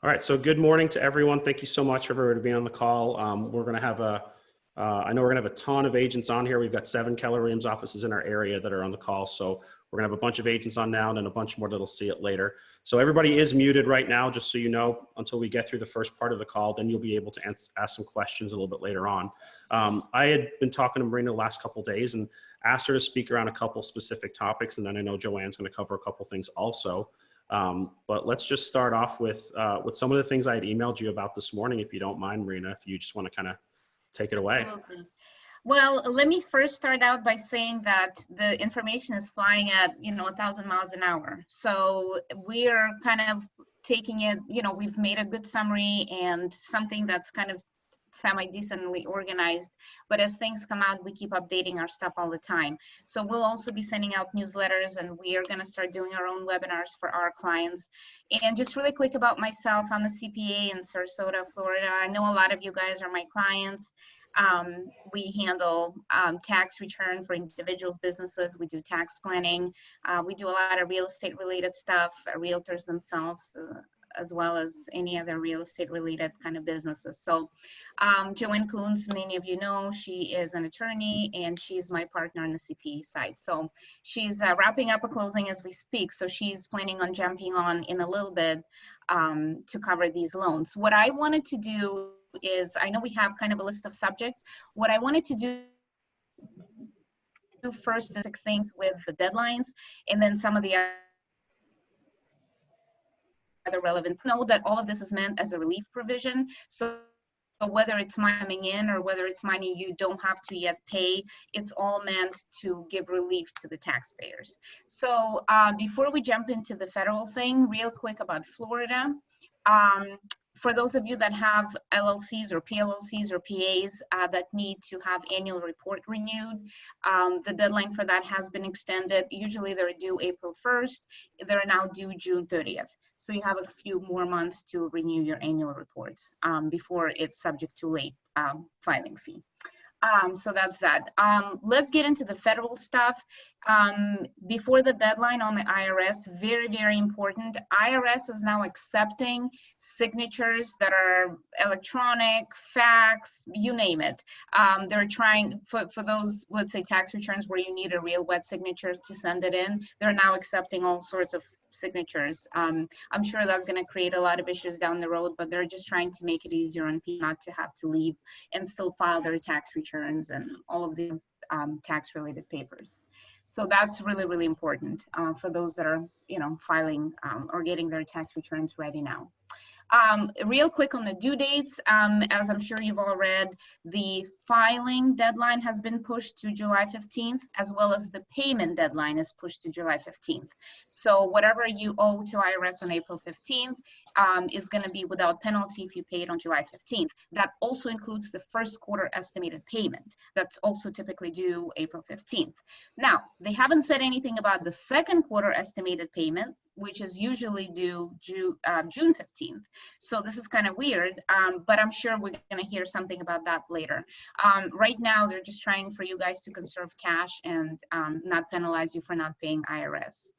All right, so good morning to everyone. Thank you so much for everybody being on the call. We're going to have I know we're going to have a ton of agents on here. We've got 7 Keller Williams offices in our area that are on the call. So we're going to have a bunch of agents on now and then a bunch more that'll see it later. So everybody is muted right now, just so you know, until we get through the first part of the call. Then you'll be able to ask some questions a little bit later on. I had been talking to Marina the last couple of days and asked her to speak around a couple specific topics. And then I know Joanne's going to cover a couple things also. But let's just start off with some of the things I had emailed you about this morning, if you don't mind, Marina, if you just want to kind of take it away. Absolutely. Well, let me first start out by saying that the information is flying at, 1,000 miles an hour. So we are kind of taking it, we've made a good summary and something that's kind of semi-decently organized, but as things come out, we keep updating our stuff all the time. So we'll also be sending out newsletters, and we are going to start doing our own webinars for our clients. And just really quick about myself, I'm a CPA in Sarasota, Florida. I know a lot of you guys are my clients. We handle tax return for individuals, businesses. We do tax planning. We do a lot of real estate related stuff, realtors themselves, as well as any other real estate related kind of businesses. So Joanne Coons, many of you know, she is an attorney and she's my partner on the CPA side. So she's wrapping up a closing as we speak. So she's planning on jumping on in a little bit to cover these loans. What I wanted to do is, I know we have kind of a list of subjects. What I wanted to do first is things with the deadlines, and then some of the other relevant. Know that all of this is meant as a relief provision. So whether it's money coming in or whether it's money you don't have to yet pay, it's all meant to give relief to the taxpayers. So before we jump into the federal thing, real quick about Florida. For those of you that have LLCs or PLLCs or PAs that need to have annual report renewed, the deadline for that has been extended. Usually they're due April 1st. They're now due June 30th. So you have a few more months to renew your annual reports before it's subject to late filing fee. So that's that. Let's get into the federal stuff. Before the deadline on the IRS, very, very important. IRS is now accepting signatures that are electronic, fax, you name it. They're trying, for those, let's say, tax returns where you need a real wet signature to send it in, they're now accepting all sorts of signatures. I'm sure that's going to create a lot of issues down the road, but they're just trying to make it easier on people not to have to leave and still file their tax returns and all of the tax related papers. So that's really, really important for those that are, filing or getting their tax returns ready now. Real quick on the due dates, as I'm sure you've all read, the filing deadline has been pushed to July 15th, as well as the payment deadline is pushed to July 15th. So whatever you owe to IRS on April 15th is going to be without penalty if you pay it on July 15th. That also includes the first quarter estimated payment. That's also typically due April 15th. Now, they haven't said anything about the second quarter estimated payment, which is usually due June 15th. So this is kind of weird, but I'm sure we're going to hear something about that later. Right now, they're just trying for you guys to conserve cash and not penalize you for not paying IRS.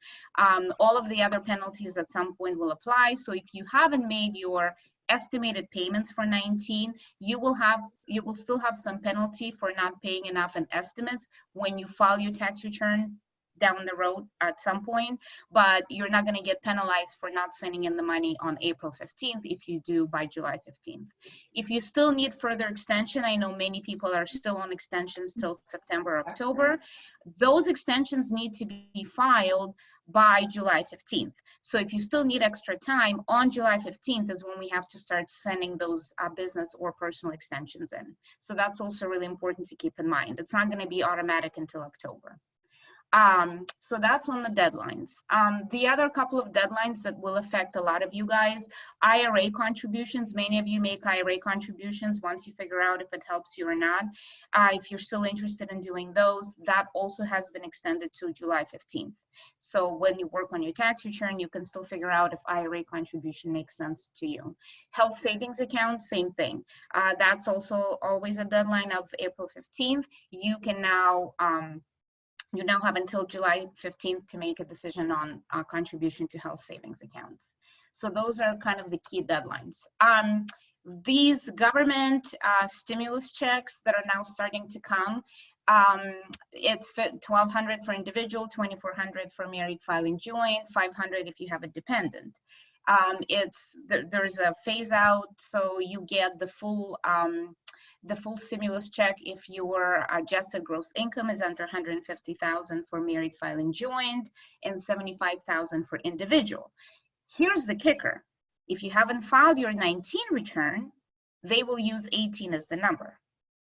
All of the other penalties at some point will apply. So if you haven't made your estimated payments for 19, you will still have some penalty for not paying enough in estimates when you file your tax return down the road at some point, but you're not going to get penalized for not sending in the money on April 15th if you do by July 15th. If you still need further extension, I know many people are still on extensions till September, October. Those extensions need to be filed by July 15th. So if you still need extra time, on July 15th is when we have to start sending those business or personal extensions in. So that's also really important to keep in mind. It's not going to be automatic until October. So that's on the deadlines. The other couple of deadlines that will affect a lot of you guys, IRA contributions. Many of you make IRA contributions once you figure out if it helps you or not. If you're still interested in doing those, that also has been extended to July 15th. So when you work on your tax return, you can still figure out if IRA contribution makes sense to you. Health savings account, same thing. That's also always a deadline of April 15th. You can now You now have until July 15th to make a decision on contribution to health savings accounts. So those are kind of the key deadlines. These government stimulus checks that are now starting to come, it's $1,200 for individual, $2,400 for married filing joint, $500 if you have a dependent. There's a phase out, so you get the full stimulus check if your adjusted gross income is under 150,000 for married filing joint and 75,000 for individual. Here's the kicker. If you haven't filed your 19 return, they will use 18 as the number.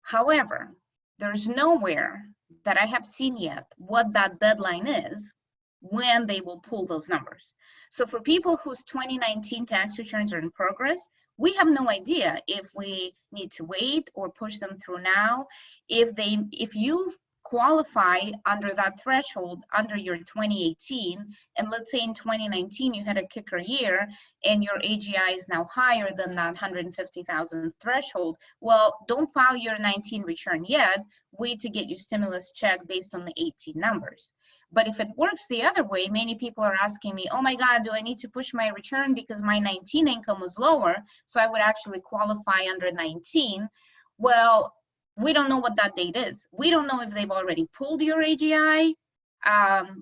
However, there's nowhere that I have seen yet what that deadline is when they will pull those numbers. So for people whose 2019 tax returns are in progress, we have no idea if we need to wait or push them through now. If you qualify under that threshold under your 2018, and let's say in 2019 you had a kicker year and your AGI is now higher than that 150,000 threshold, well, don't file your 19 return yet. Wait to get your stimulus check based on the 18 numbers. But if it works the other way, many people are asking me, oh my God, do I need to push my return because my 19 income was lower, so I would actually qualify under 19? Well, we don't know what that date is. We don't know if they've already pulled your AGI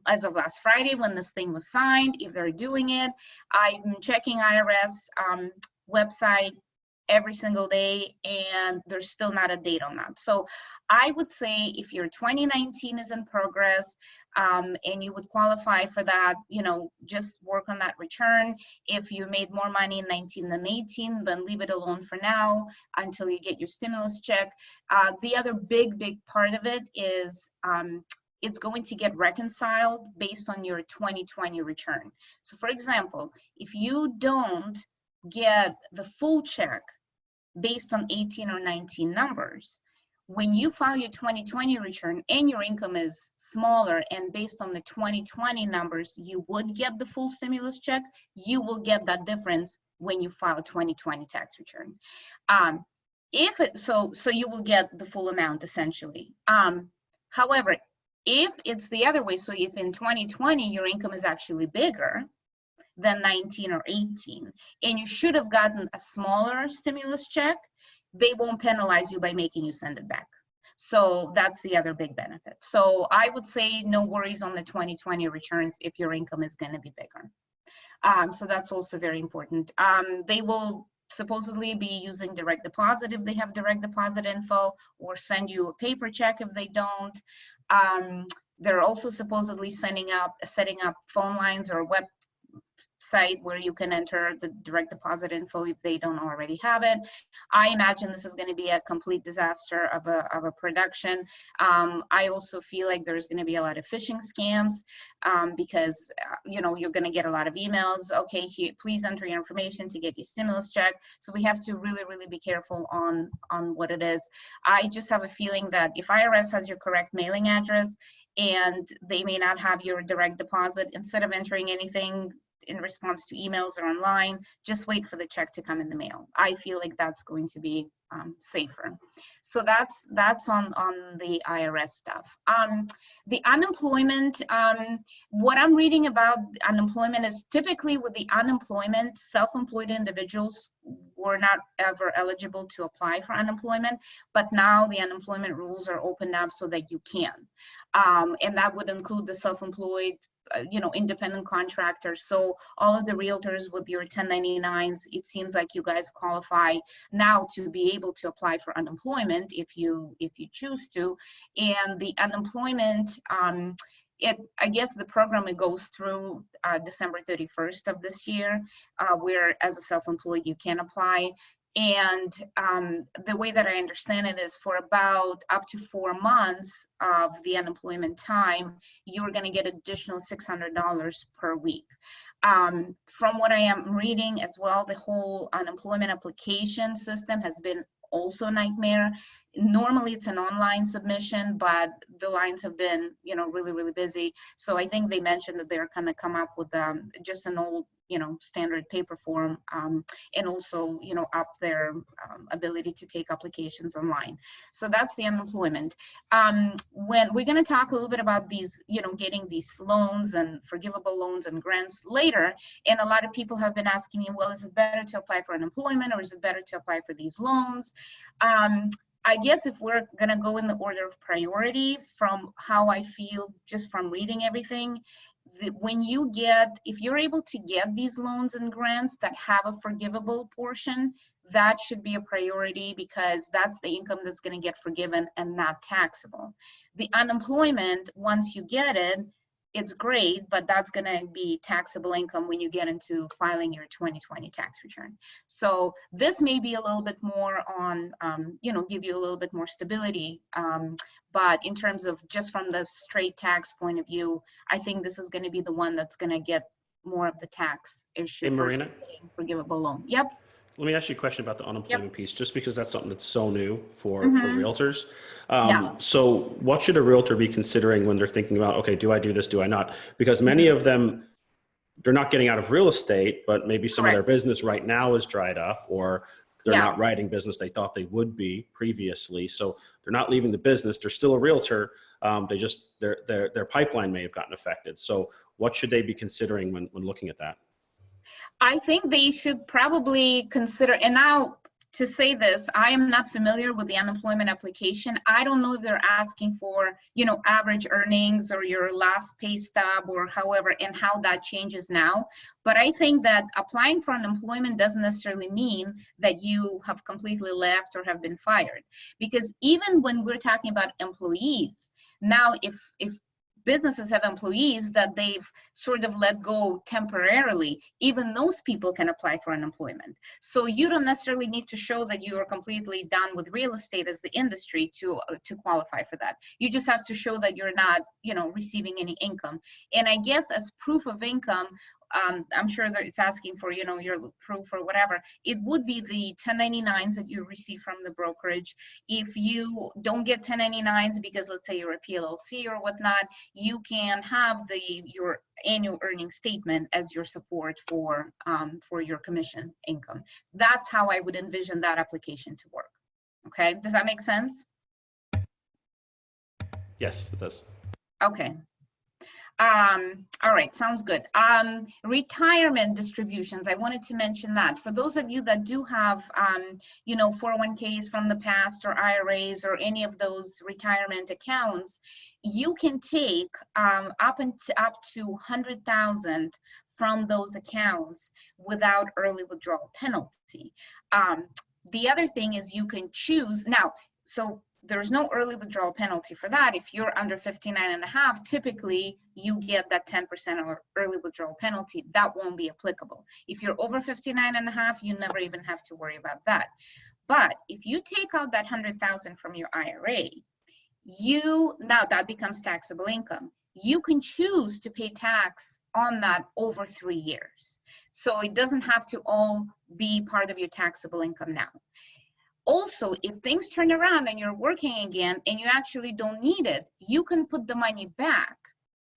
as of last Friday when this thing was signed, if they're doing it. I'm checking IRS website every single day, and there's still not a date on that. So I would say if your 2019 is in progress and you would qualify for that, just work on that return. If you made more money in 19 than 18, then leave it alone for now until you get your stimulus check. The other big part of it is it's going to get reconciled based on your 2020 return. So for example, if you don't get the full check based on 18 or 19 numbers, when you file your 2020 return and your income is smaller and based on the 2020 numbers, you would get the full stimulus check, you will get that difference when you file a 2020 tax return. So you will get the full amount essentially. However, if it's the other way, so if in 2020 your income is actually bigger than 19 or 18, and you should have gotten a smaller stimulus check, they won't penalize you by making you send it back. So that's the other big benefit. So I would say no worries on the 2020 returns if your income is going to be bigger. So that's also very important. They will supposedly be using direct deposit if they have direct deposit info, or send you a paper check if they don't. They're also supposedly setting up phone lines or website where you can enter the direct deposit info if they don't already have it. I imagine this is going to be a complete disaster of a production. I also feel like there's going to be a lot of phishing scams because you're going to get a lot of emails. Okay, here, please enter your information to get your stimulus check. So we have to really be careful on what it is. I just have a feeling that if IRS has your correct mailing address and they may not have your direct deposit, instead of entering anything in response to emails or online, just wait for the check to come in the mail. I feel like that's going to be safer. So that's on the IRS stuff. The unemployment, what I'm reading about unemployment is typically with the unemployment, self-employed individuals were not ever eligible to apply for unemployment, but now the unemployment rules are opened up so that you can. And that would include the self-employed, independent contractors. So all of the realtors with your 1099s, it seems like you guys qualify now to be able to apply for unemployment if you choose to. And the unemployment, I guess the program, it goes through December 31st of this year, where as a self-employed you can apply. And the way that I understand it is for about up to 4 months of the unemployment time, you're going to get additional $600 per week. From what I am reading as well, the whole unemployment application system has been also a nightmare. Normally it's an online submission, but the lines have been, really busy. So I think they mentioned that they're going to come up with just an old, standard paper form, and also, up their ability to take applications online. So that's the unemployment. When we're going to talk a little bit about these, getting these loans and forgivable loans and grants later, and a lot of people have been asking me, well, is it better to apply for unemployment or is it better to apply for these loans? I guess if we're going to go in the order of priority from how I feel just from reading everything, if you're able to get these loans and grants that have a forgivable portion, that should be a priority, because that's the income that's going to get forgiven and not taxable. The unemployment, once you get it, it's great, but that's going to be taxable income when you get into filing your 2020 tax return. So this may be a little bit more on, give you a little bit more stability. But in terms of just from the straight tax point of view, I think this is going to be the one that's going to get more of the tax issue. Hey, Marina, versus getting forgivable loan. Yep. let me ask you a question about the unemployment piece, just because that's something that's so new for Mhm. realtors. Yeah. So what should a realtor be considering when they're thinking about, okay, do I do this, do I not? Because many of them, they're not getting out of real estate, but maybe some of their Correct. business right now is dried up, or they're Yeah. not writing business they thought they would be previously. So they're not leaving the business. They're still a realtor. Their pipeline may have gotten affected. So what should they be considering when looking at that? I think they should probably consider, and now to say this, I am not familiar with the unemployment application. I don't know if they're asking for, average earnings or your last pay stub or however, and how that changes now. But I think that applying for unemployment doesn't necessarily mean that you have completely left or have been fired. Because even when we're talking about employees, now if businesses have employees that they've sort of let go temporarily, even those people can apply for unemployment. So you don't necessarily need to show that you are completely done with real estate as the industry to qualify for that. You just have to show that you're not, receiving any income. And I guess as proof of income, I'm sure that it's asking for, your proof or whatever. It would be the 1099s that you receive from the brokerage. If you don't get 1099s because let's say you're a PLLC or whatnot, you can have your annual earnings statement as your support for your commission income. That's how I would envision that application to work. Okay, does that make sense? Yes, it does. Okay. All right, sounds good. Retirement distributions, I wanted to mention that. For those of you that do have, 401ks from the past or IRAs or any of those retirement accounts, you can take up to 100,000 from those accounts without early withdrawal penalty. The other thing is you can choose now. So there's no early withdrawal penalty for that. If you're under 59.5, typically you get that 10% or early withdrawal penalty. That won't be applicable. If you're over 59.5, you never even have to worry about that. But if you take out that 100,000 from your IRA, now that becomes taxable income. You can choose to pay tax on that over 3 years. So it doesn't have to all be part of your taxable income now. Also, if things turn around and you're working again and you actually don't need it, you can put the money back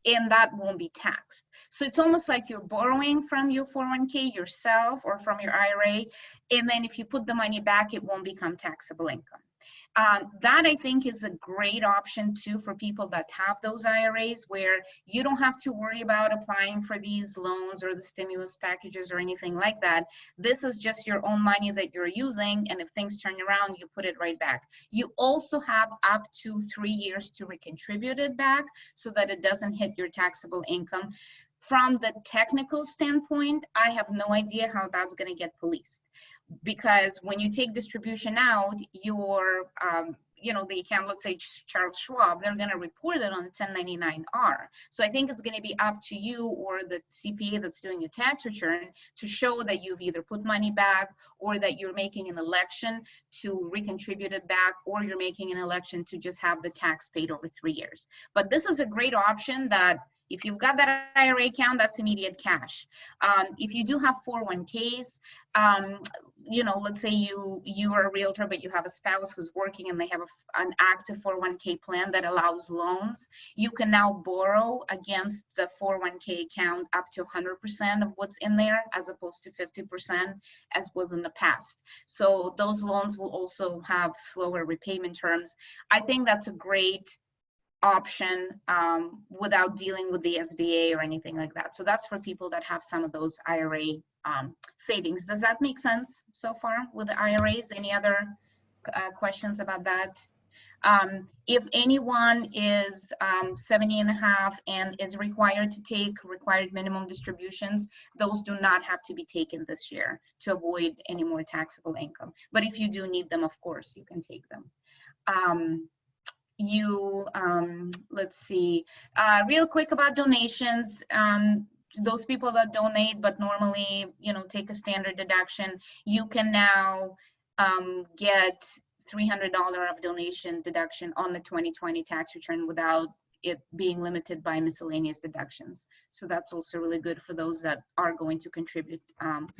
and that won't be taxed. So it's almost like you're borrowing from your 401k yourself or from your IRA, and then if you put the money back, it won't become taxable income. That I think is a great option too for people that have those IRAs where you don't have to worry about applying for these loans or the stimulus packages or anything like that. This is just your own money that you're using, and if things turn around, you put it right back. You also have up to 3 years to recontribute it back so that it doesn't hit your taxable income. From the technical standpoint, I have no idea how that's going to get policed. Because when you take distribution out, your, the account, let's say Charles Schwab, they're going to report it on 1099-R. So I think it's going to be up to you or the CPA that's doing your tax return to show that you've either put money back or that you're making an election to recontribute it back, or you're making an election to just have the tax paid over 3 years. But this is a great option that If you've got that IRA account, that's immediate cash. If you do have 401ks, you know, let's say you are a realtor, but you have a spouse who's working and they have an active 401k plan that allows loans, you can now borrow against the 401k account up to 100% of what's in there, as opposed to 50% as was in the past. So those loans will also have slower repayment terms. I think that's a great option without dealing with the SBA or anything like that. So that's for people that have some of those IRA savings. Does that make sense so far with the IRAs? Any other questions about that? If anyone is 70 and a half and is required to take required minimum distributions, those do not have to be taken this year to avoid any more taxable income. But if you do need them, of course, you can take them. Let's see, real quick about donations. Those people that donate but normally, you know, take a standard deduction, you can now get $300 of donation deduction on the 2020 tax return without it being limited by miscellaneous deductions. So that's also really good for those that are going to contribute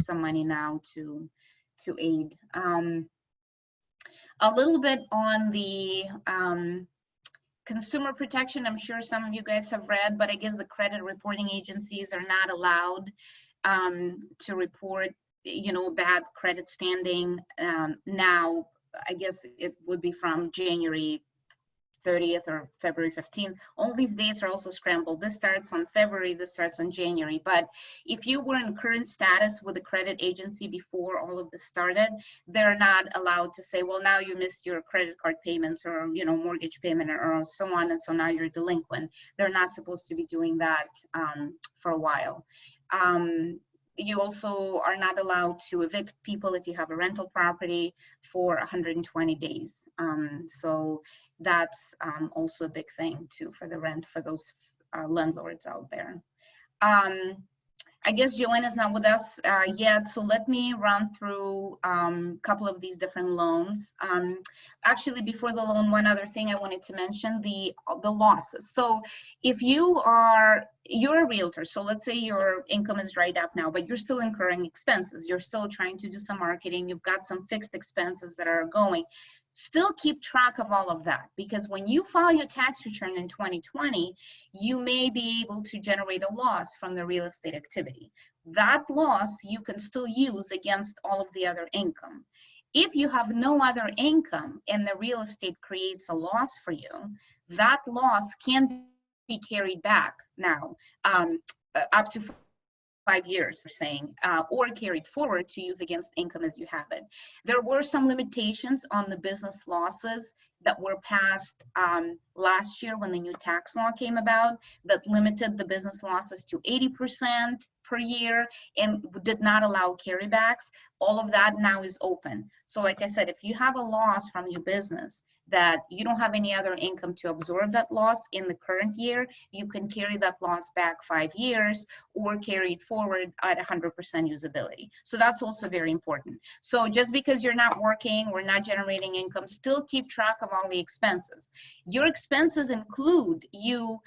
some money now to aid. A little bit on the consumer protection. I'm sure some of you guys have read, but I guess the credit reporting agencies are not allowed to report, you know, bad credit standing now. I guess it would be from January 30th or February 15th. All these dates are also scrambled. This starts on February, this starts on January. But if you were in current status with a credit agency before all of this started, they're not allowed to say, well, now you missed your credit card payments or, you know, mortgage payment or so on, and so now you're delinquent. They're not supposed to be doing that for a while. You also are not allowed to evict people if you have a rental property for 120 days. So that's also a big thing too for the rent for those landlords out there. I guess Joanna's not with us yet, so let me run through a couple of these different loans. Actually, before the loan, one other thing I wanted to mention, the losses. So if you're a realtor, so let's say your income is dried up now, but you're still incurring expenses. You're still trying to do some marketing. You've got some fixed expenses that are going. Still keep track of all of that, because when you file your tax return in 2020, you may be able to generate a loss from the real estate activity. That loss you can still use against all of the other income. If you have no other income and the real estate creates a loss for you, that loss can be carried back now up to 5 years, saying, or carried forward to use against income as you have it. There were some limitations on the business losses that were passed last year when the new tax law came about that limited the business losses to 80% per year and did not allow carrybacks. All of that now is open. So like I said, if you have a loss from your business that you don't have any other income to absorb that loss in the current year, you can carry that loss back 5 years or carry it forward at 100% usability. So that's also very important. So just because you're not working or not generating income, still keep track of all the expenses. Your expenses include you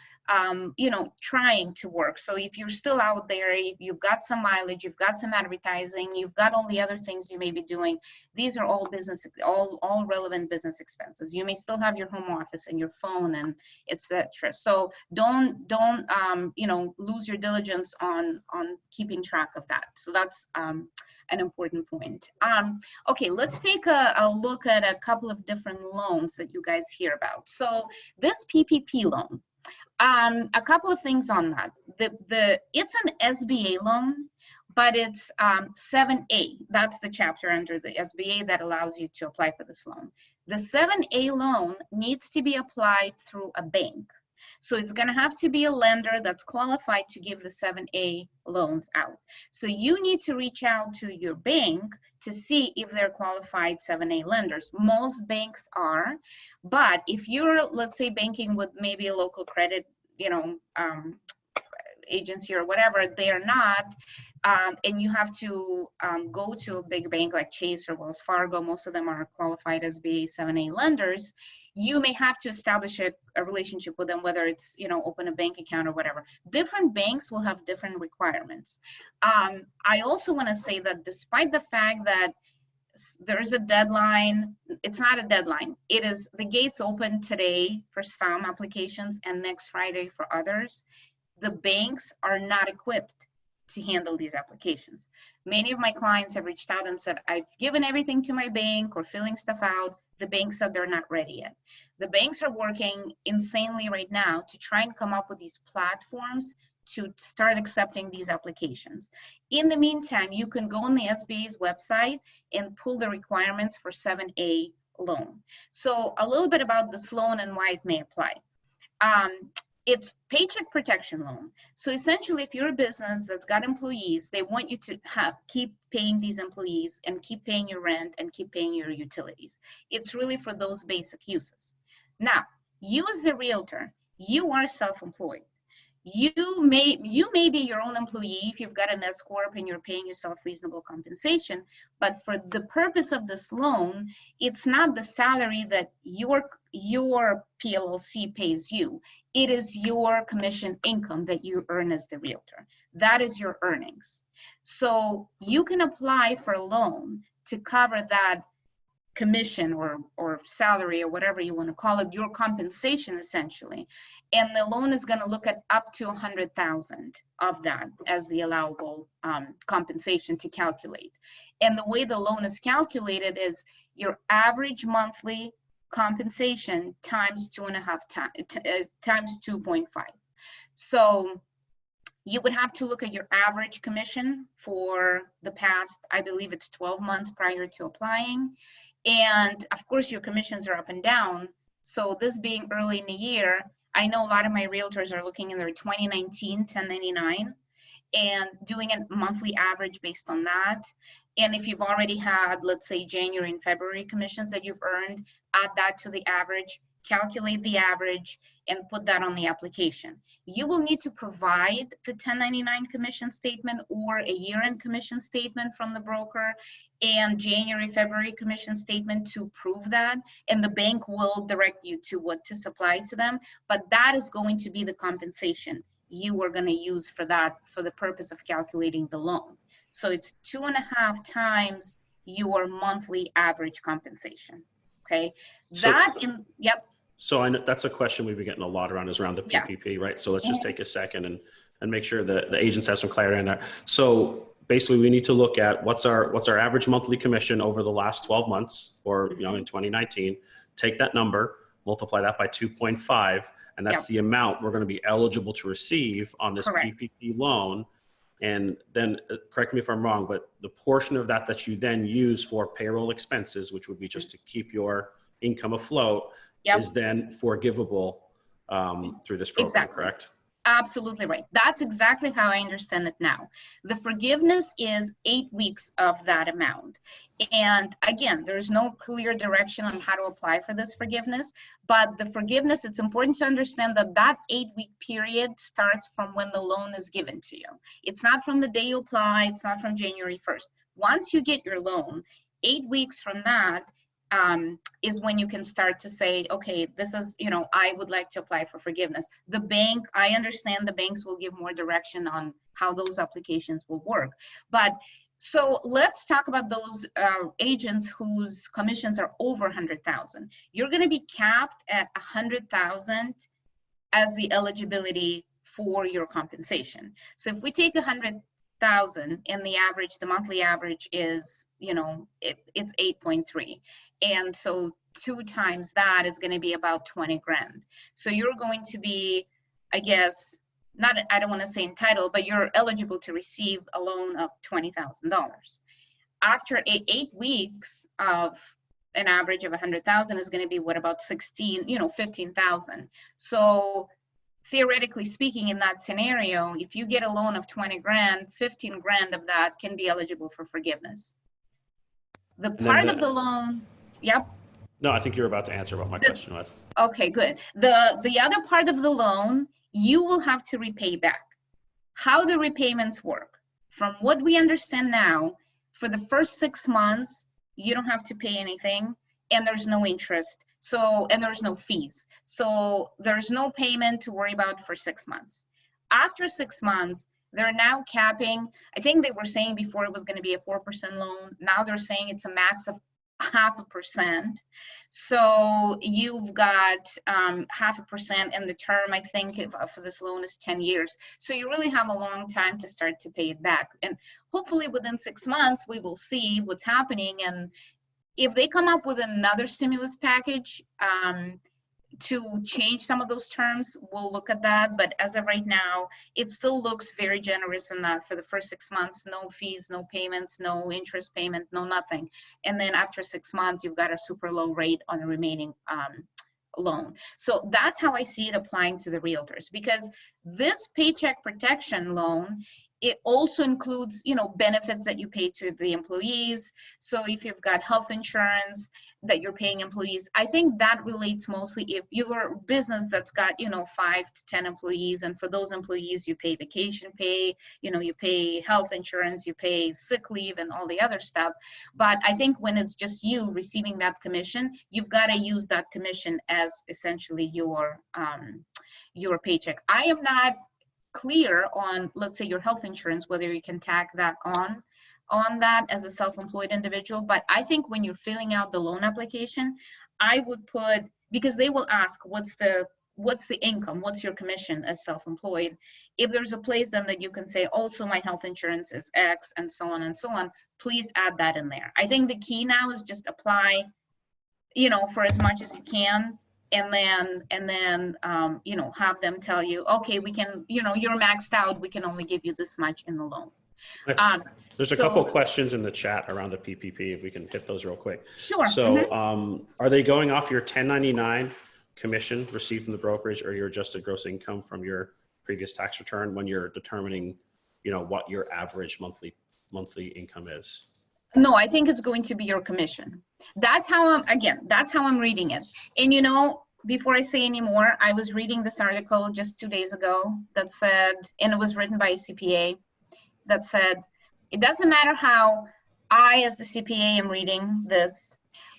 know, trying to work. So if you're still out there, if you've got some mileage, you've got some advertising, you've got all the other things you may be doing, these are all business, all relevant business expenses. You may still have your home office and your phone and etc. So don't you know, lose your diligence on keeping track of that. So that's an important point. Okay, let's take a look at a couple of different loans that you guys hear about. So this PPP loan, a couple of things on that. It's an SBA loan, but it's 7A. That's the chapter under the SBA that allows you to apply for this loan. The 7A loan needs to be applied through a bank. So it's going to have to be a lender that's qualified to give the 7A loans out. So you need to reach out to your bank to see if they're qualified 7A lenders. Most banks are, but if you're, let's say, banking with maybe a local credit, you know, agency or whatever, they are not, and you have to go to a big bank like Chase or Wells Fargo, most of them are qualified as BA7A lenders, you may have to establish a relationship with them, whether it's, open a bank account or whatever. Different banks will have different requirements. I also want to say that despite the fact that there's a deadline, it's not a deadline. It is, the gates open today for some applications and next Friday for others. The banks are not equipped to handle these applications. Many of my clients have reached out and said, I've given everything to my bank or filling stuff out. The bank said they're not ready yet. The banks are working insanely right now to try and come up with these platforms to start accepting these applications. In the meantime, you can go on the SBA's website and pull the requirements for 7A loan. So a little bit about this loan and why it may apply. It's paycheck protection loan. So essentially, if you're a business that's got employees, they want you to keep paying these employees and keep paying your rent and keep paying your utilities. It's really for those basic uses. Now, you as the realtor, you are self-employed. You may be your own employee if you've got an S corp and you're paying yourself reasonable compensation, but for the purpose of this loan, it's not the salary that your PLLC pays you. It is your commission income that you earn as the realtor. That is your earnings. So you can apply for a loan to cover that commission or salary or whatever you want to call it, your compensation essentially. And the loan is going to look at up to 100,000 of that as the allowable compensation to calculate. And the way the loan is calculated is your average monthly compensation times 2.5 times 2.5. So you would have to look at your average commission for the past, I believe it's 12 months prior to applying. And of course, your commissions are up and down. So this being early in the year, I know a lot of my realtors are looking in their 2019 1099 and doing a monthly average based on that. And if you've already had, let's say, January and February commissions that you've earned, add that to the average, calculate the average, and put that on the application. You will need to provide the 1099 commission statement or a year-end commission statement from the broker and January, February commission statement to prove that. And the bank will direct you to what to supply to them. But that is going to be the compensation you are going to use for that, for the purpose of calculating the loan. So it's 2.5 times your monthly average compensation. Okay. Yep. So I know that's a question we've been getting a lot around, is around the PPP, right? So let's just take a second and make sure that the agents have some clarity on that. So basically we need to look at what's our average monthly commission over the last 12 months or, in 2019, take that number, multiply that by 2.5, and that's the amount we're going to be eligible to receive on this PPP loan. And then correct me if I'm wrong, but the portion of that you then use for payroll expenses, which would be just to keep your income afloat, is then forgivable through this program, correct? Absolutely right. That's exactly how I understand it now. The forgiveness is 8 weeks of that amount. And again, there's no clear direction on how to apply for this forgiveness, but the forgiveness, it's important to understand that that 8-week period starts from when the loan is given to you. It's not from the day you apply. It's not from January 1st. Once you get your loan, 8 weeks from that is when you can start to say, okay, this is, I would like to apply for forgiveness. The bank, I understand the banks will give more direction on how those applications will work. But so let's talk about those agents whose commissions are over 100,000. You're going to be capped at 100,000 as the eligibility for your compensation. So if we take 100,000 and the monthly average is, it's 8.3. And so 2 times that is going to be about 20 grand. So you're going to be, I guess, I don't want to say entitled, but you're eligible to receive a loan of $20,000. After 8 weeks of an average of 100,000 is going to be what, about 15,000. So theoretically speaking, in that scenario, if you get a loan of 20 grand, 15 grand of that can be eligible for forgiveness. The part of the loan, No, I think you're about to answer what my question was. Okay, good. The other part of the loan, you will have to repay back. How the repayments work. From what we understand now, for the first 6 months, you don't have to pay anything, and there's no interest. So, and there's no fees. So there's no payment to worry about for 6 months. After 6 months, they're now capping, I think they were saying before it was going to be a 4% loan. Now they're saying it's a max of 0.5%. So you've got 0.5%, and the term, I think, for this loan is 10 years. So you really have a long time to start to pay it back. And hopefully within 6 months, we will see what's happening. And if they come up with another stimulus package to change some of those terms, we'll look at that. But as of right now, it still looks very generous in that for the first 6 months, no fees, no payments, no interest payment, no nothing. And then after 6 months, you've got a super low rate on the remaining loan. So that's how I see it applying to the realtors, because this paycheck protection loan, it also includes, you know, benefits that you pay to the employees. So if you've got health insurance that you're paying employees, I think that relates mostly if you're a business that's got, you know, 5 to 10 employees, and for those employees you pay vacation pay, you know, you pay health insurance, you pay sick leave and all the other stuff. But I think when it's just you receiving that commission, you've got to use that commission as essentially your paycheck. I am not clear on, let's say, your health insurance, whether you can tack that on that as a self-employed individual. But I think when you're filling out the loan application, I would put, because they will ask what's the income, what's your commission as self-employed. If there's a place then that you can say also my health insurance is X and so on and so on, please add that in there. I think the key now is just apply, you know, for as much as you can, and then you know, have them tell you, okay, we can, you know, you're maxed out, we can only give you this much in the loan. There's a couple of questions in the chat around the PPP, if we can hit those real quick. Sure. So are they going off your 1099 commission received from the brokerage, or your adjusted gross income from your previous tax return when you're determining, you know, what your average monthly income is? No, I think it's going to be your commission. That's how that's how I'm reading it. And you know, before I say any more, I was reading this article just 2 days ago that said, and it was written by a CPA, that said, it doesn't matter how I, as the CPA, am reading this,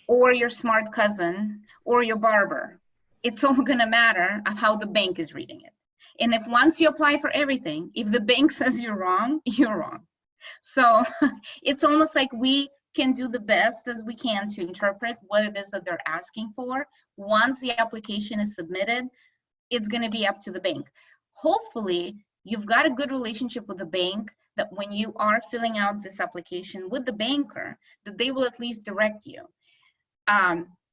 or your smart cousin, or your barber. It's all gonna matter of how the bank is reading it. And if once you apply for everything, if the bank says you're wrong, you're wrong. So it's almost like we can do the best as we can to interpret what it is that they're asking for. Once the application is submitted, it's going to be up to the bank. Hopefully, you've got a good relationship with the bank, that when you are filling out this application with the banker, that they will at least direct you.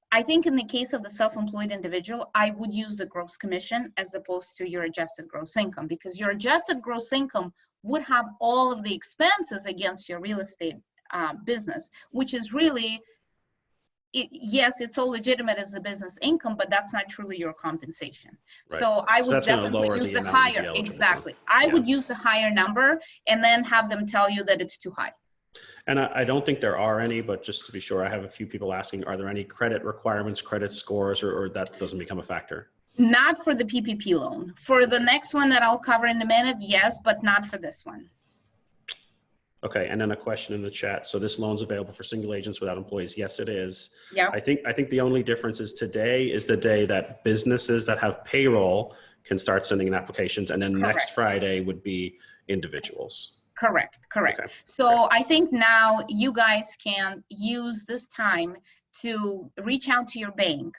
I think in the case of the self-employed individual, I would use the gross commission as opposed to your adjusted gross income, because your adjusted gross income would have all of the expenses against your real estate business, which is really, yes, it's all legitimate as a business income, but that's not truly your compensation. Right. So I would definitely use the higher, exactly. I would use the higher number and then have them tell you that it's too high. And I don't think there are any, but just to be sure, I have a few people asking, are there any credit requirements, credit scores, or that doesn't become a factor? Not for the PPP loan. For the next one that I'll cover in a minute, yes, but not for this one. Okay, and then a question in the chat. So this loan's available for single agents without employees. Yes, it is. Yeah. I think the only difference is today is the day that businesses that have payroll can start sending in applications, and then next Friday would be individuals. Correct. Okay. So I think now you guys can use this time to reach out to your bank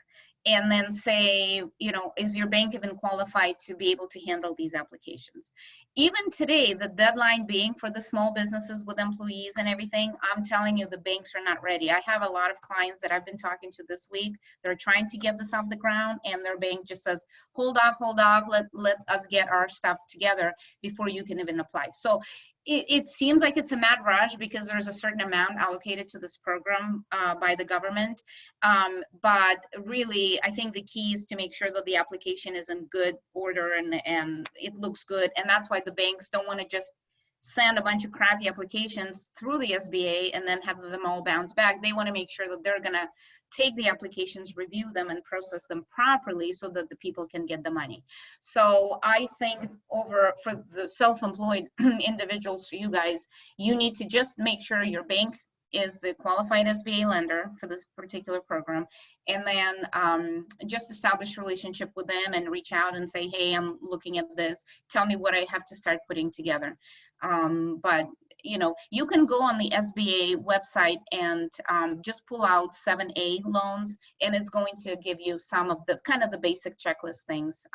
and then say, you know, is your bank even qualified to be able to handle these applications? Even today, the deadline being for the small businesses with employees and everything, I'm telling you, the banks are not ready. I have a lot of clients that I've been talking to this week. They're trying to get this off the ground, and their bank just says, hold off, let us get our stuff together before you can even apply. So it seems like it's a mad rush because there's a certain amount allocated to this program by the government. But really, I think the key is to make sure that the application is in good order and it looks good. And that's why the banks don't want to just send a bunch of crappy applications through the SBA and then have them all bounce back. They want to make sure that they're going to take the applications, review them, and process them properly so that the people can get the money. So I think for the self-employed individuals, for you guys, you need to just make sure your bank is the qualified SBA lender for this particular program, and then just establish a relationship with them and reach out and say, hey, I'm looking at this, tell me what I have to start putting together. But you know, you can go on the SBA website and just pull out 7A loans, and it's going to give you some of the kind of the basic checklist things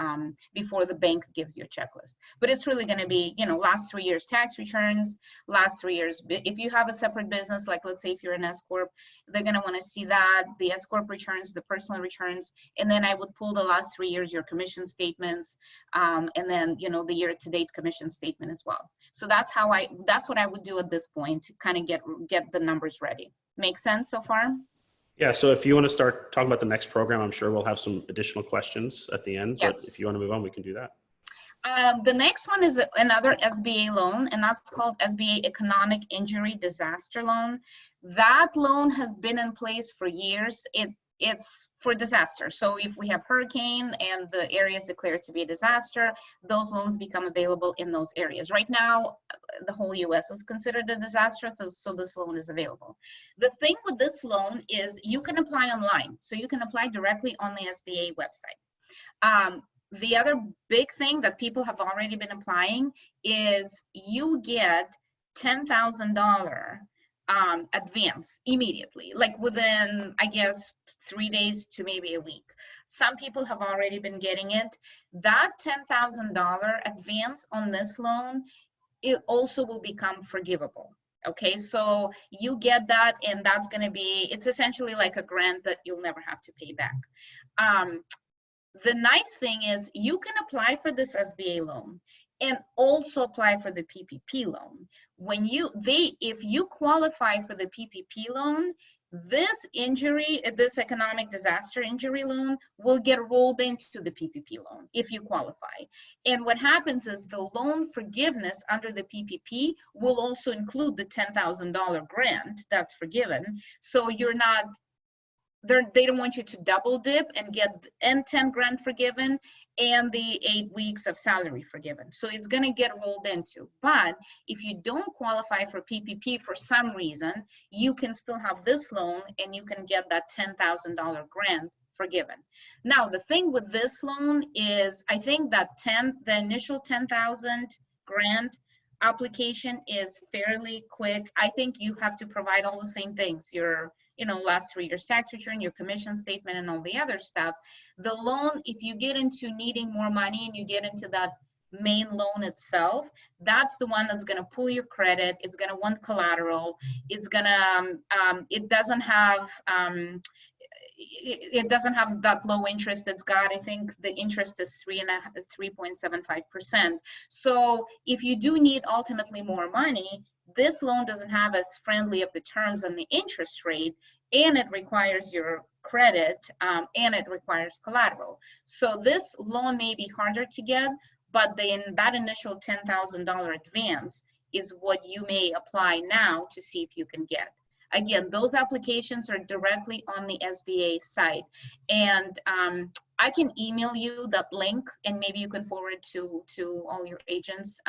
before the bank gives you a checklist. But it's really going to be, you know, last 3 years tax returns, last 3 years. If you have a separate business, like let's say if you're an S Corp, they're going to want to see that, the S Corp returns, the personal returns, and then I would pull the last 3 years, your commission statements, and then, you know, the year-to-date commission statement as well. So that's what I would do at this point to kind of get the numbers ready. Make sense so far? Yeah, so if you want to start talking about the next program, I'm sure we'll have some additional questions at the end, Yes. but if you want to move on, we can do that. The next one is another SBA loan, and that's called SBA Economic Injury Disaster Loan. That loan has been in place for years. It's for disaster. So if we have hurricane and the area is declared to be a disaster, those loans become available in those areas. Right now, the whole US is considered a disaster, so this loan is available. The thing with this loan is you can apply online. So you can apply directly on the SBA website. The other big thing that people have already been applying is you get $10,000 advance immediately, like within, I guess, 3 days to maybe a week. Some people have already been getting it. That $10,000 advance on this loan, it also will become forgivable. Okay, so you get that, and that's going to be, it's essentially like a grant that you'll never have to pay back. The nice thing is you can apply for this SBA loan and also apply for the PPP loan. If you qualify for the PPP loan, this economic disaster injury loan will get rolled into the PPP loan if you qualify. And what happens is the loan forgiveness under the PPP will also include the $10,000 grant that's forgiven. So you're not, they don't want you to double dip and get 10 grand forgiven and the 8 weeks of salary forgiven. So it's going to get rolled into. But if you don't qualify for PPP for some reason, you can still have this loan and you can get that $10,000 grant forgiven. Now, the thing with this loan is I think that the initial 10,000 grant application is fairly quick. I think you have to provide all the same things, your last 3 years tax return, your commission statement, and all the other stuff. The loan, if you get into needing more money and you get into that main loan itself, that's the one that's going to pull your credit. It's going to want collateral. It's going to, it doesn't have that low interest. It's got, I think the interest is 3.75%. So if you do need ultimately more money, this loan doesn't have as friendly of the terms and the interest rate, and it requires your credit, and it requires collateral. So this loan may be harder to get, but then that initial $10,000 advance is what you may apply now to see if you can get. Again, those applications are directly on the SBA site, and I can email you that link, and maybe you can forward it to all your agents.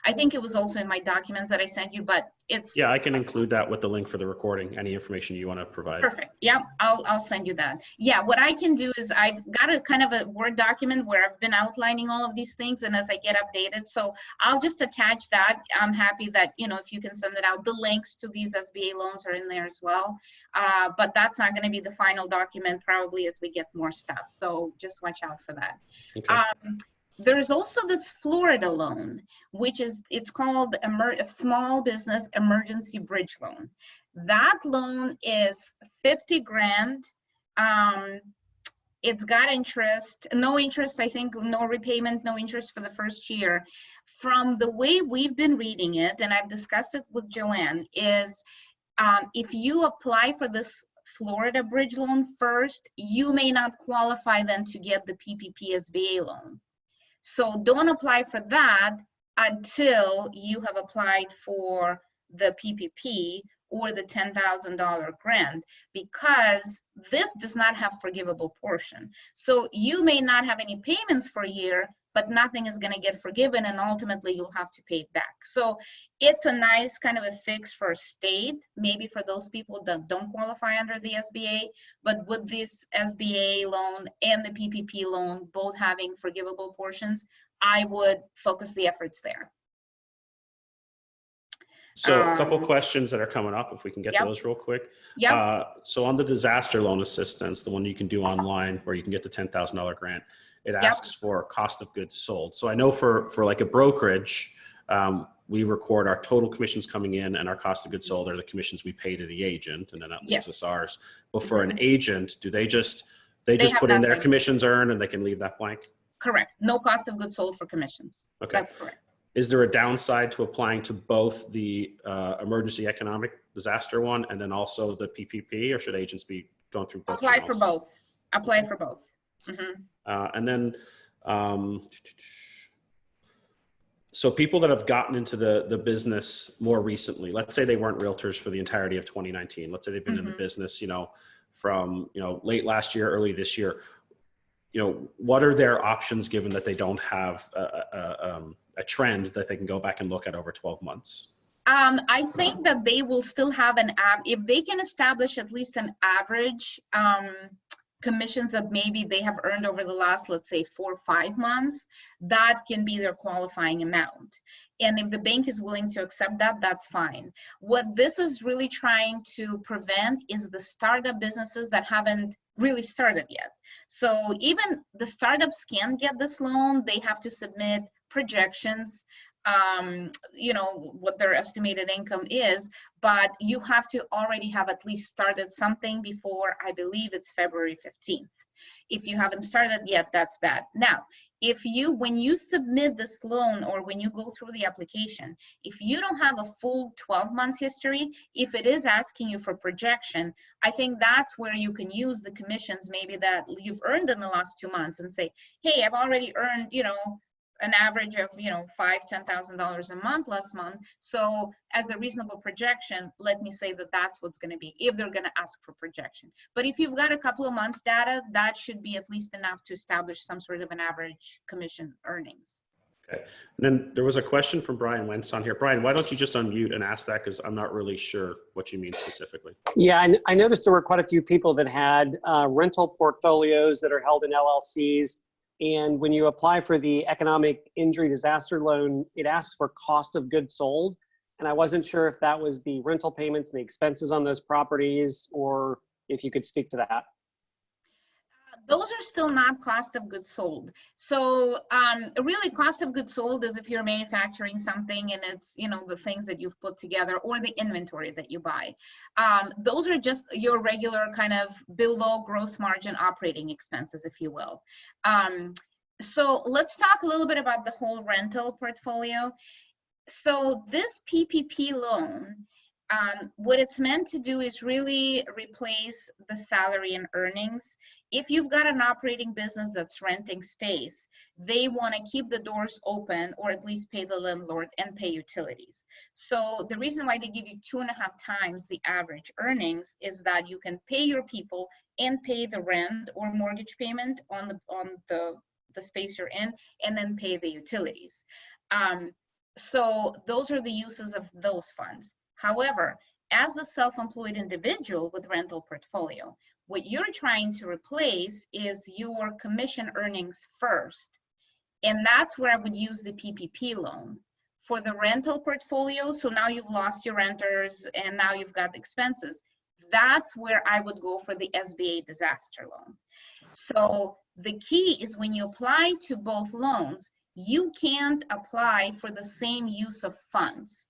I think it was also in my documents that I sent you, but it's— Yeah, I can include that with the link for the recording, any information you want to provide. Perfect. Yeah, I'll send you that. Yeah, what I can do is I've got a kind of a Word document where I've been outlining all of these things, and as I get updated, so I'll just attach that. I'm happy that, if you can send it out. The links to these SBA loans are in there as well, but that's not going to be the final document probably as we get more stuff. So just watch out for that. Okay. There's also this Florida loan, which is, it's called a Small Business Emergency Bridge Loan. That loan is 50 grand. It's got interest, no interest, I think, no repayment, no interest for the first year. From the way we've been reading it, and I've discussed it with Joanne, is if you apply for this Florida bridge loan first, you may not qualify then to get the PPP SBA loan. So don't apply for that until you have applied for the PPP or the $10,000 grant, because this does not have forgivable portion. So you may not have any payments for a year, but nothing is going to get forgiven, and ultimately you'll have to pay it back. So it's a nice kind of a fix for state, maybe for those people that don't qualify under the SBA, but with this SBA loan and the PPP loan both having forgivable portions, I would focus the efforts there. So a couple questions that are coming up, if we can get to those real quick. So on the disaster loan assistance, the one you can do online where you can get the $10,000 grant, it asks for cost of goods sold. So I know for like a brokerage, we record our total commissions coming in, and our cost of goods sold are the commissions we pay to the agent, and then that leaves us ours. But for an agent, do they just put in their commissions earned and they can leave that blank? Correct. No cost of goods sold for commissions. Okay. That's correct. Is there a downside to applying to both the emergency economic disaster one and then also the PPP, or should agents be going through both? Apply for both. Apply for both. And then, so people that have gotten into the business more recently, let's say they weren't realtors for the entirety of 2019. Let's say they've been in the business, from, late last year, early this year. What are their options given that they don't have a trend that they can go back and look at over 12 months? I think that they will still have if they can establish at least an average commissions that maybe they have earned over the last, let's say, 4 or 5 months, that can be their qualifying amount. And if the bank is willing to accept that, that's fine. What this is really trying to prevent is the startup businesses that haven't really started yet. So even the startups can get this loan, they have to submit projections, what their estimated income is, but you have to already have at least started something before, I believe it's February 15th. If you haven't started yet, that's bad. Now, when you submit this loan or when you go through the application, if you don't have a full 12 months history, if it is asking you for projection, I think that's where you can use the commissions maybe that you've earned in the last 2 months and say, hey, I've already earned, an average of, $5,000-$10,000 a month last month. So as a reasonable projection, let me say that that's what's going to be, if they're going to ask for projection. But if you've got a couple of months data, that should be at least enough to establish some sort of an average commission earnings. Okay. And then there was a question from Brian Wentz on here. Brian, why don't you just unmute and ask that? Because I'm not really sure what you mean specifically. Yeah, I noticed there were quite a few people that had rental portfolios that are held in LLCs. And when you apply for the economic injury disaster loan, it asks for cost of goods sold. And I wasn't sure if that was the rental payments and the expenses on those properties, or if you could speak to that. Those are still not cost of goods sold. So really cost of goods sold is if you're manufacturing something and it's, the things that you've put together or the inventory that you buy. Those are just your regular kind of below gross margin operating expenses, if you will. So let's talk a little bit about the whole rental portfolio. So this PPP loan, what it's meant to do is really replace the salary and earnings. If you've got an operating business that's renting space, they want to keep the doors open or at least pay the landlord and pay utilities. So the reason why they give you 2.5 times the average earnings is that you can pay your people and pay the rent or mortgage payment on the space you're in, and then pay the utilities. So those are the uses of those funds. However, as a self-employed individual with rental portfolio, what you're trying to replace is your commission earnings first. And that's where I would use the PPP loan. For the rental portfolio, so now you've lost your renters and now you've got expenses. That's where I would go for the SBA disaster loan. So the key is when you apply to both loans, you can't apply for the same use of funds.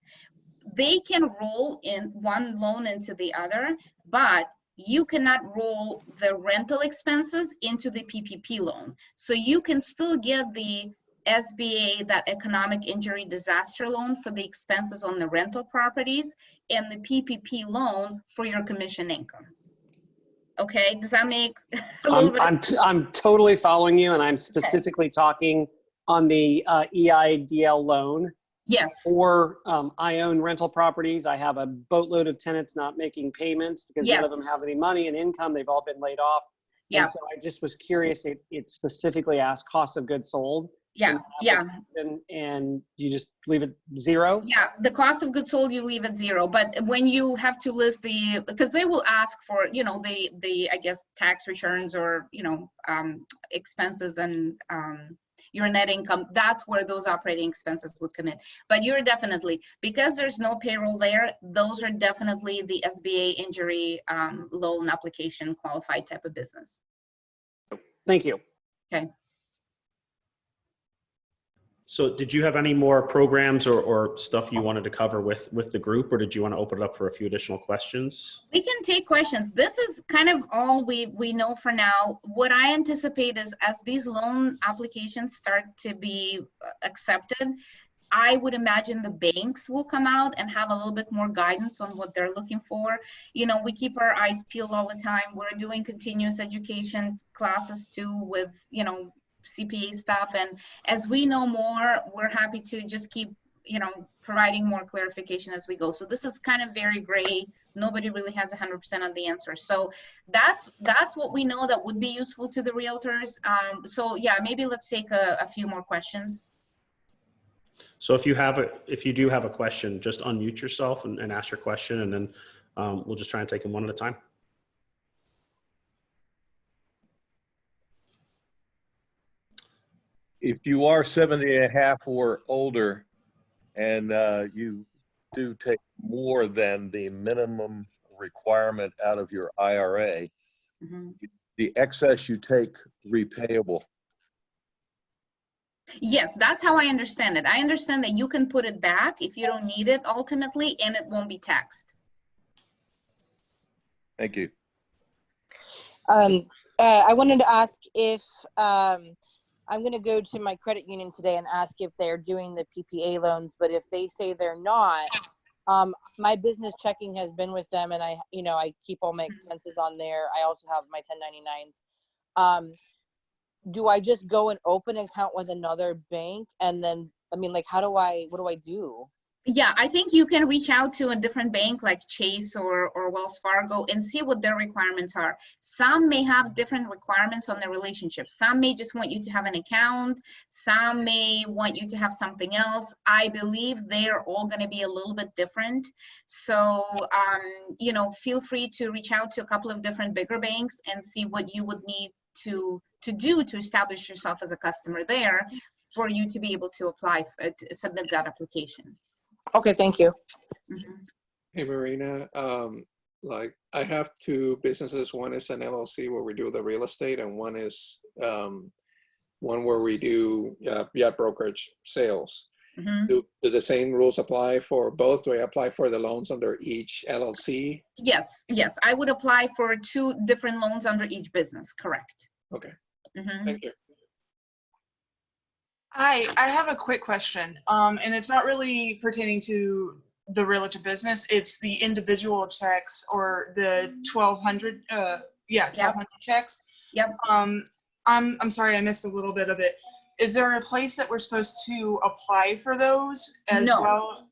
They can roll in one loan into the other, but you cannot roll the rental expenses into the PPP loan. So you can still get the SBA, that economic injury disaster loan, for the expenses on the rental properties, and the PPP loan for your commission income. Okay, does that make a little bit? I'm totally following you, and I'm specifically talking on the EIDL loan. Yes. Or I own rental properties. I have a boatload of tenants not making payments because none of them have any money and income. They've all been laid off. Yeah. And so I just was curious. It specifically asked cost of goods sold. Yeah. Yeah. And you just leave it zero? Yeah, the cost of goods sold, you leave at zero. But when you have to list because they will ask for, I guess, tax returns or, expenses and your net income, that's where those operating expenses would come in. But you're definitely, because there's no payroll there, those are definitely the SBA injury loan application qualified type of business. Thank you. Okay. So did you have any more programs or stuff you wanted to cover with the group, or did you want to open it up for a few additional questions? We can take questions. This is kind of all we know for now. What I anticipate is as these loan applications start to be accepted, I would imagine the banks will come out and have a little bit more guidance on what they're looking for. We keep our eyes peeled all the time. We're doing continuous education classes too with, CPA stuff. And as we know more, we're happy to just keep, providing more clarification as we go. So this is kind of very gray. Nobody really has 100% of the answer. So that's what we know that would be useful to the realtors. So yeah, maybe let's take a few more questions. So if you do have a question, just unmute yourself and ask your question, and then we'll just try and take them one at a time. If you are 70 and a half or older and you do take more than the minimum requirement out of your IRA, the excess you take repayable. Yes, that's how I understand it. I understand that you can put it back if you don't need it ultimately, and it won't be taxed. Thank you. I wanted to ask if I'm going to go to my credit union today and ask if they're doing the PPA loans, but if they say they're not, my business checking has been with them, and I keep all my expenses on there. I also have my 1099s. Do I just go and open an account with another bank? And then, what do I do? Yeah, I think you can reach out to a different bank like Chase or Wells Fargo and see what their requirements are. Some may have different requirements on their relationship. Some may just want you to have an account. Some may want you to have something else. I believe they're all going to be a little bit different. So, feel free to reach out to a couple of different bigger banks and see what you would need to do to establish yourself as a customer there for you to be able to apply, to submit that application. Okay, thank you. Hey, Marina. I have two businesses. One is an LLC where we do the real estate, and one is one where we do brokerage sales. Do the same rules apply for both? Do I apply for the loans under each LLC? Yes. I would apply for 2 different loans under each business, correct. Okay. Thank you. Hi, I have a quick question, and it's not really pertaining to the realtor business. It's the individual checks or the 1,200, 1,200 checks. Yep. I'm sorry, I missed a little bit of it. Is there a place that we're supposed to apply for those as well?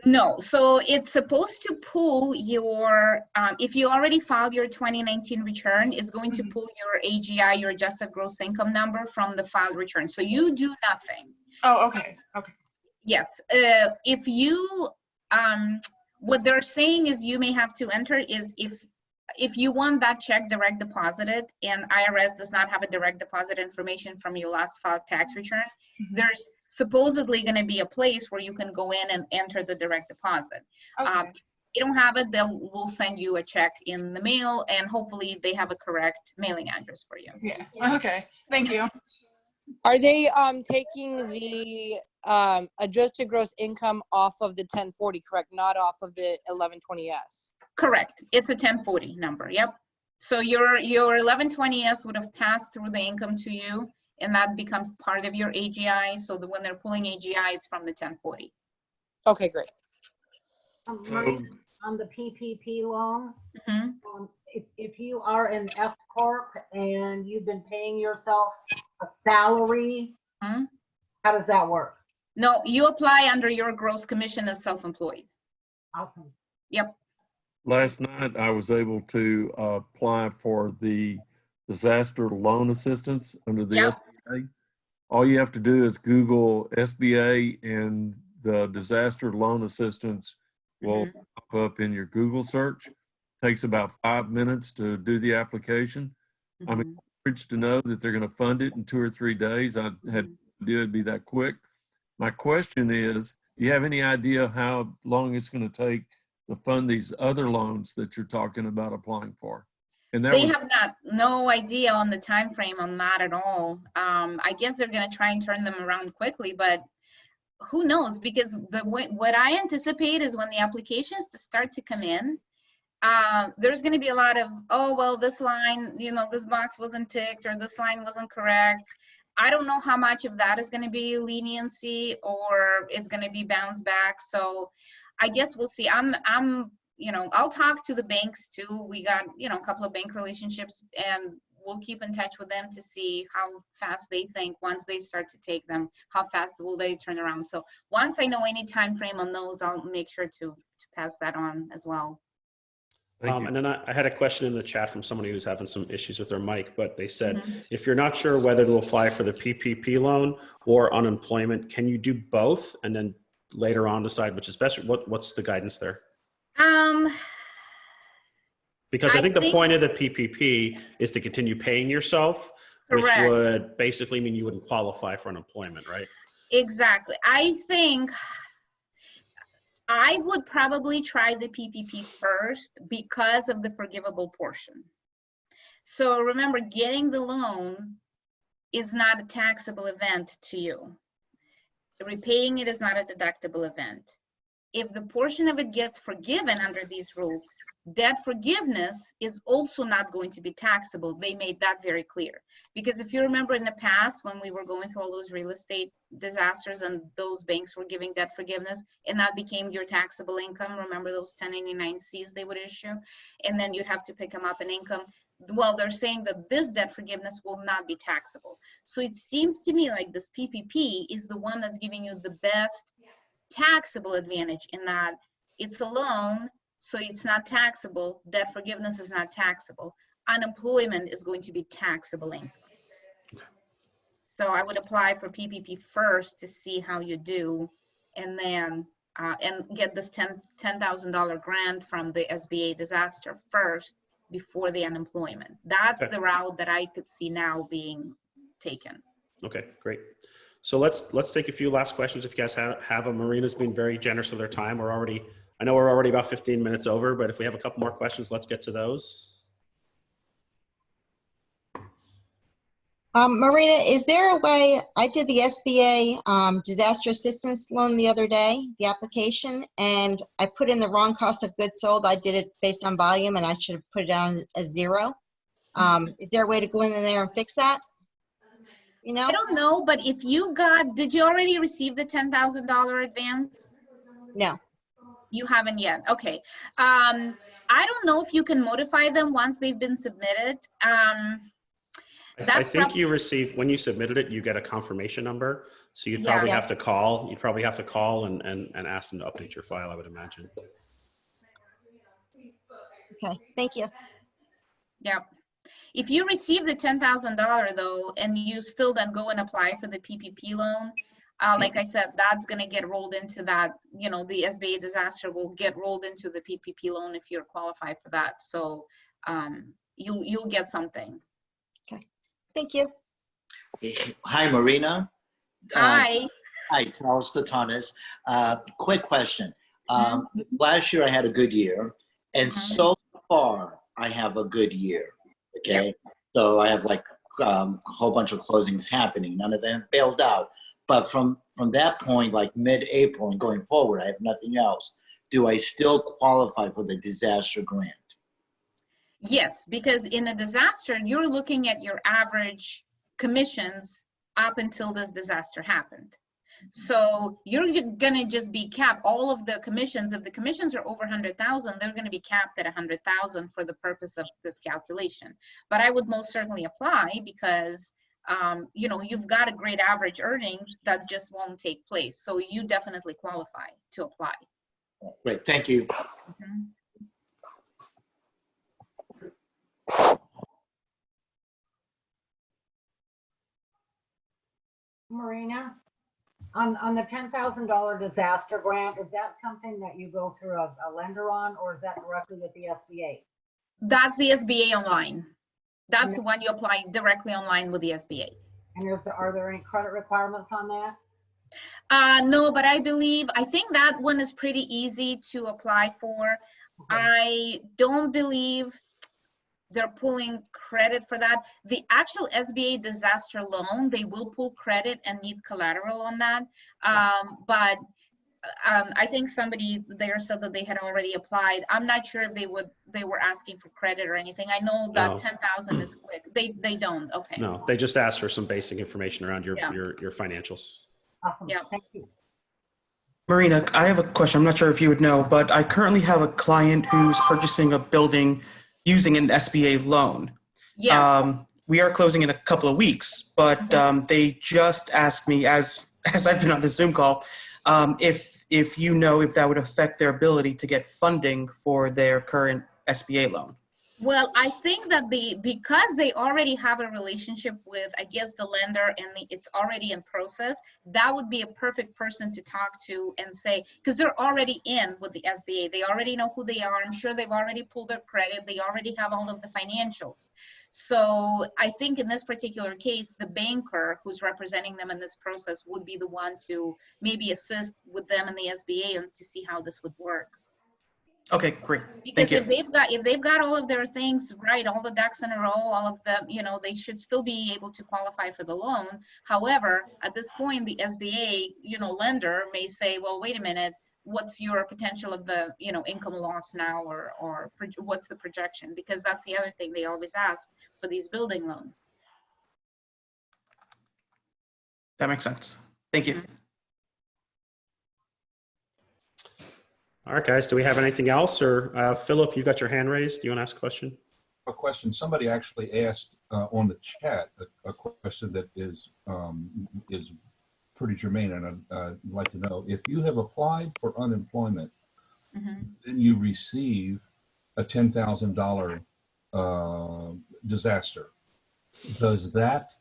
No, so it's supposed to pull your, if you already filed your 2019 return, it's going to pull your AGI, your adjusted gross income number from the filed return. So you do nothing. Oh, okay. Yes, if you, what they're saying is you may have to enter is if you want that check direct deposited and IRS does not have a direct deposit information from your last filed tax return, there's supposedly going to be a place where you can go in and enter the direct deposit. Okay. If you don't have it, we'll send you a check in the mail, and hopefully they have a correct mailing address for you. Yeah, okay, thank you. Are they taking the adjusted gross income off of the 1040, correct? Not off of the 1120S? Correct. It's a 1040 number. Yep. So your 1120S would have passed through the income to you, and that becomes part of your AGI. So that when they're pulling AGI, it's from the 1040. Okay, great. On the PPP loan, if you are an F Corp and you've been paying yourself a salary, how does that work? No, you apply under your gross commission as self-employed. Awesome. Yep. Last night, I was able to apply for the disaster loan assistance under the Yep. SBA. All you have to do is Google SBA and the disaster loan assistance will pop up in your Google search. Takes about 5 minutes to do the application. I'm encouraged to know that they're going to fund it in 2 or 3 days. I had no idea it'd be that quick. My question is, do you have any idea how long it's going to take to fund these other loans that you're talking about applying for? And that They was have no idea on the time frame on that at all. I guess they're going to try and turn them around quickly, but who knows? Because what I anticipate is when the applications start to come in, there's going to be a lot of, oh, well, this line, this box wasn't ticked or this line wasn't correct. I don't know how much of that is going to be leniency or it's going to be bounced back. So I guess we'll see. I'll talk to the banks too. We got, a couple of bank relationships, and we'll keep in touch with them to see how fast they think once they start to take them, how fast will they turn around. So once I know any time frame on those, I'll make sure to pass that on as well. And then I had a question in the chat from somebody who's having some issues with their mic, but they said, if you're not sure whether to apply for the PPP loan or unemployment, can you do both and then later on decide which is best? What's the guidance there? Because I think the point of the PPP is to continue paying yourself, which would basically mean you wouldn't qualify for unemployment, right? Exactly. I think I would probably try the PPP first because of the forgivable portion. So remember, getting the loan is not a taxable event to you. Repaying it is not a deductible event. If the portion of it gets forgiven under these rules, that forgiveness is also not going to be taxable. They made that very clear. Because if you remember in the past, when we were going through all those real estate disasters and those banks were giving debt forgiveness, and that became your taxable income, remember those 1099-Cs they would issue, and then you'd have to pick them up in income. Well, they're saying that this debt forgiveness will not be taxable. So it seems to me like this PPP is the one that's giving you the best taxable advantage in that it's a loan, so it's not taxable. Debt forgiveness is not taxable. Unemployment is going to be taxable income. So I would apply for PPP first to see how you do, and then and get this $10,000 grant from the SBA disaster first before the unemployment. That's the route that I could see now being taken. Okay, great. So let's take a few last questions if you guys have them. Marina's been very generous with their time. I know we're already about 15 minutes over, but if we have a couple more questions, let's get to those. Marina, is there a way, I did the SBA disaster assistance loan the other day, the application, and I put in the wrong cost of goods sold. I did it based on volume and I should have put it down as 0. Is there a way to go in there and fix that? I don't know, but if you did you already receive the $10,000 advance? No. You haven't yet. Okay. I don't know if you can modify them once they've been submitted. I think you received, when you submitted it, you get a confirmation number. So you'd probably have to call. You'd probably have to call and ask them to update your file, I would imagine. Okay, thank you. Yeah. If you receive the $10,000 though, and you still then go and apply for the PPP loan, like I said, that's going to get rolled into that, the SBA disaster will get rolled into the PPP loan if you're qualified for that. So you'll get something. Okay, thank you. Hi, Marina. Hi. Hi, Charles Statanis. Quick question. Last year I had a good year, and so far I have a good year. Okay, yep. So I have like a whole bunch of closings happening. None of them bailed out. But from that point, like mid-April and going forward, I have nothing else. Do I still qualify for the disaster grant? Yes, because in a disaster, you're looking at your average commissions up until this disaster happened. So you're going to just be capped. All of the commissions, if the commissions are over 100,000, they're going to be capped at 100,000 for the purpose of this calculation. But I would most certainly apply because you know, you've got a great average earnings that just won't take place. So you definitely qualify to apply. Great, thank you. Marina, on the $10,000 disaster grant, is that something that you go through a lender on, or is that directly with the SBA? That's the SBA online. That's the one you apply directly online with the SBA. And are there any credit requirements on that? No, but I think that one is pretty easy to apply for. Okay. I don't believe they're pulling credit for that. The actual SBA disaster loan, they will pull credit and need collateral on that. But I think somebody there said that they had already applied. I'm not sure if they were asking for credit or anything. I know that 10,000 is quick. They don't. Okay. No, they just asked for some basic information around your financials. Awesome. Yeah. Thank you. Marina, I have a question. I'm not sure if you would know, but I currently have a client who's purchasing a building using an SBA loan. Yeah. We are closing in a couple of weeks, but they just asked me, as I've been on the Zoom call, if you know if that would affect their ability to get funding for their current SBA loan. Well, I think that because they already have a relationship with, I guess, the lender, and it's already in process, that would be a perfect person to talk to and say, because they're already in with the SBA. They already know who they are. I'm sure they've already pulled their credit. They already have all of the financials. So I think in this particular case, the banker who's representing them in this process would be the one to maybe assist with them in the SBA and to see how this would work. Okay, great. Because Thank you. if they've got all of their things right, all the ducks in a row, all of them, you know, they should still be able to qualify for the loan. However, at this point, the SBA, you know, lender may say, well, wait a minute, what's your potential of the, you know, income loss now, or what's the projection? Because that's the other thing they always ask for these building loans. That makes sense. Thank you. All right, guys, do we have anything else? Or Philip, you got your hand raised. Do you want to ask a question? A question. Somebody actually asked on the chat a question that is pretty germane, and I'd like to know, if you have applied for unemployment, then you receive a $10,000 disaster. Does that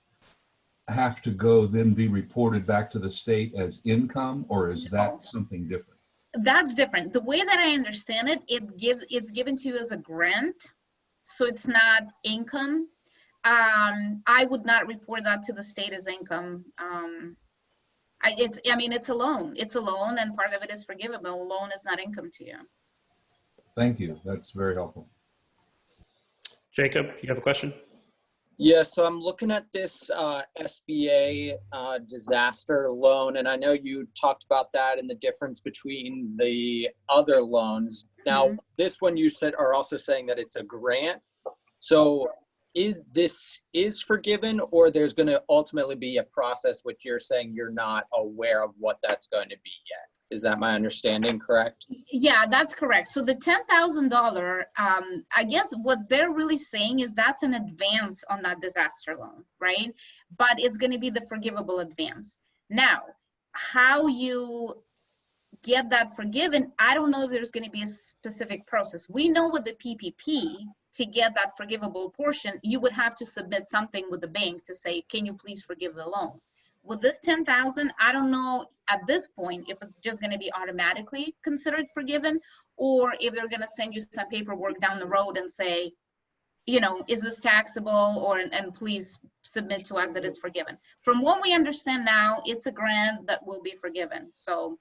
have to go then be reported back to the state as income, or is that something different? That's different. The way that I understand it, it's given to you as a grant, so it's not income. I would not report that to the state as income. I mean, it's a loan. It's a loan, and part of it is forgivable. A loan is not income to you. Thank you. That's very helpful. Jacob, you have a question? Yeah, so I'm looking at this SBA disaster loan, and I know you talked about that and the difference between the other loans. Now, this one you said are also saying that it's a grant. So is forgiven, or there's going to ultimately be a process which you're saying you're not aware of what that's going to be yet? Is that my understanding correct? Yeah, that's correct. So the $10,000, I guess what they're really saying is that's an advance on that disaster loan, right? But it's going to be the forgivable advance. Now, how you get that forgiven, I don't know if there's going to be a specific process. We know with the PPP, to get that forgivable portion, you would have to submit something with the bank to say, can you please forgive the loan? With this 10,000, I don't know at this point if it's just going to be automatically considered forgiven, or if they're going to send you some paperwork down the road and say, you know, is this taxable, or and please submit to us that it's forgiven. From what we understand now, it's a grant that will be forgiven. So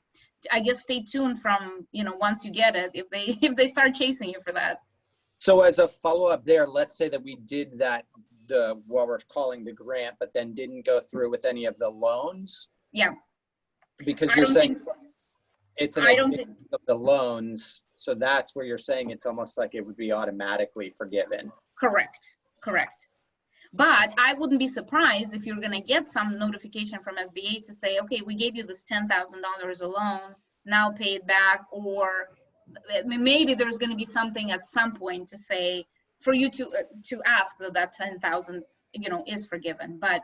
I guess stay tuned from, you know, once you get it, if they start chasing you for that. So as a follow-up there, let's say that we did that, what we're calling the grant, but then didn't go through with any of the loans. Yeah. Because you're saying it's an advance of the loans, so that's where you're saying it's almost like it would be automatically forgiven. Correct. But I wouldn't be surprised if you're going to get some notification from SBA to say, okay, we gave you this $10,000 a loan, now pay it back, or maybe there's going to be something at some point to say for you to ask that 10,000, you know, is forgiven. But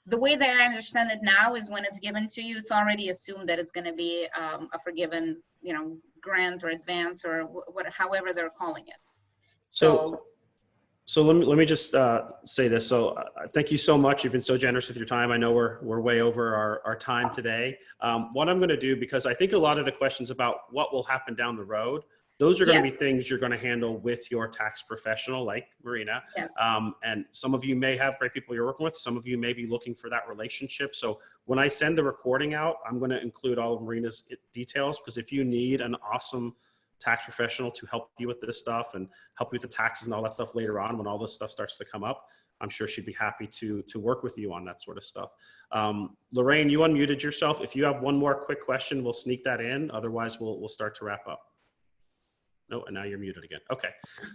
the way that I understand it now is when it's given to you, it's already assumed that it's going to be a forgiven, you know, grant or advance or however they're calling it. So let me just say this. So thank you so much. You've been so generous with your time. I know we're way over our time today. What I'm going to do, because I think a lot of the questions about what will happen down the road, those are going to be things you're going to handle with your tax professional like Marina. Yes. And some of you may have great people you're working with. Some of you may be looking for that relationship. So when I send the recording out, I'm going to include all of Marina's details, because if you need an awesome tax professional to help you with this stuff and help you with the taxes and all that stuff later on, when all this stuff starts to come up, I'm sure she'd be happy to work with you on that sort of stuff. Lorraine, you unmuted yourself. If you have one more quick question, we'll sneak that in. Otherwise, we'll start to wrap up. No, and now you're muted again. Okay.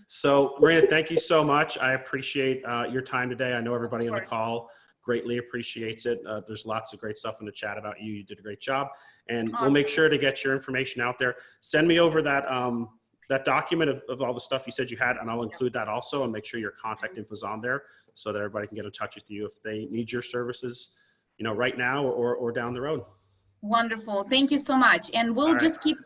So Marina, thank you so much. I appreciate your time today. I know everybody on the call greatly appreciates it. There's lots of great stuff in the chat about you. You did a great job, and we'll make sure to get your information out there. Send me over that that document of all the stuff you said you had, and I'll include that also, and make sure your contact info is on there so that everybody can get in touch with you if they need your services, you know, right now or down the road. Wonderful. Thank you so much. And we'll just keep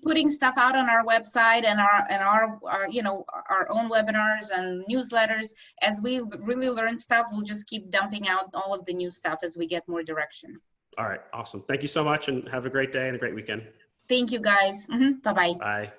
putting stuff out on our website and our you know, our own webinars and newsletters. As we really learn stuff, we'll just keep dumping out all of the new stuff as we get more direction. All right. Awesome. Thank you so much, and have a great day and a great weekend. Thank you, guys. Bye-bye. Bye.